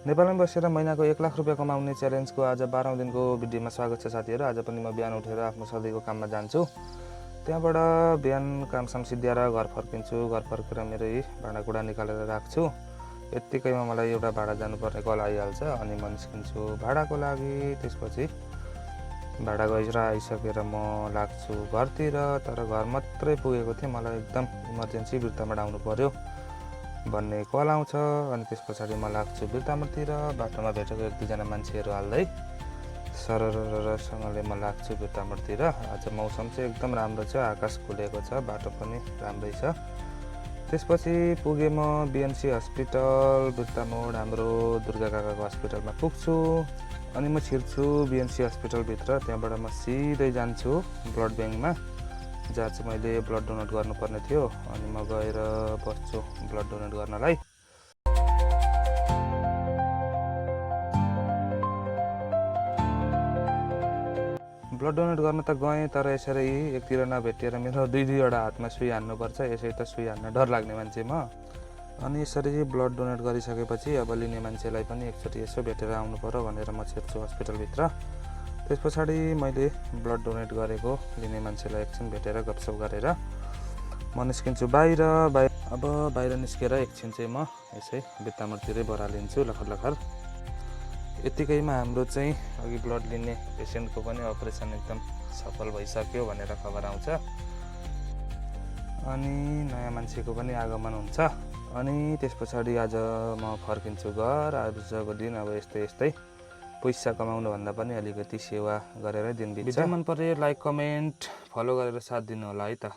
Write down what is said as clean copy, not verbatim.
नेपालमै बसेर महिनाको 1 लाख रुपियाँ कमाउने च्यालेन्जको आज 12औं दिनको भिडियोमा स्वागत छ साथीहरू। आज पनि म बिहान उठेर आफ्नो सधैँको काममा जान्छु। त्यहाँबाट बिहान कामसाम सिद्ध्याएर घर फर्किन्छु। घर फर्केर मेरै भाँडाकुँडा निकालेर राख्छु। यत्तिकैमा मलाई एउटा भाडा जानुपर्ने कल आइहाल्छ अनि म निस्किन्छु भाडाको लागि। त्यसपछि भाडा गएर आइसकेर म लाग्छु घरतिर। तर घर मात्रै पुगेको थिएँ, मलाई एकदम इमर्जेन्सी बिर्तामोड आउनु पर्यो भन्ने कल आउँछ। अनि त्यस पछाडि म लाग्छु बिर्तामोडतिर। बाटोमा भेटेको 1-2 जना मान्छेहरू हाल्दै सरररसँगले म लाग्छु बिर्तामोडतिर। आज मौसम चाहिँ एकदम राम्रो छ, आकाश खुलेको छ, बाटो पनि राम्रै छ। त्यसपछि पुगेँ म बिएनसी हस्पिटल बिर्तामोड, हाम्रो दुर्गा काकाको हस्पिटलमा पुग्छु। अनि म छिर्छु बिएनसी हस्पिटलभित्र। त्यहाँबाट म सिधै जान्छु ब्लड ब्याङ्कमा, जहाँ चाहिँ मैले ब्लड डोनेट गर्नुपर्ने थियो। अनि म गएर बस्छु ब्लड डोनेट गर्नलाई। ब्लड डोनेट गर्न त गएँ, तर यसरी एकतिर नभेटिएर मेरो 2-2वटा हातमा सुई हान्नुपर्छ। यसै त सुई हान्न डर लाग्ने मान्छे म। अनि यसरी ब्लड डोनेट गरिसकेपछि अब लिने मान्छेलाई पनि एकचोटि यसो भेटेर आउनु पर्यो भनेर म छिर्छु हस्पिटलभित्र। त्यस पछाडि मैले ब्लड डोनेट गरेको लिने मान्छेलाई एकछिन भेटेर गफसफ गरेर म निस्किन्छु बाहिर। अब बाहिर निस्केर एकछिन चाहिँ म यसै बिर्तामोडतिरै बरालिन्छु लखर। यत्तिकैमा हाम्रो चाहिँ अघि ब्लड लिने पेसेन्टको पनि अपरेसन एकदम सफल भइसक्यो भनेर खबर आउँछ। अनि नयाँ मान्छेको पनि आगमन हुन्छ। अनि त्यस पछाडि आज म फर्किन्छु घर। आजको दिन अब यस्तै पैसा कमाउनु भन्दा पनि अलिकति सेवा गरेरै दिन बित्छ। भिडियो मन परे लाइक, कमेन्ट, फलो गरेर साथ दिनु होला है त।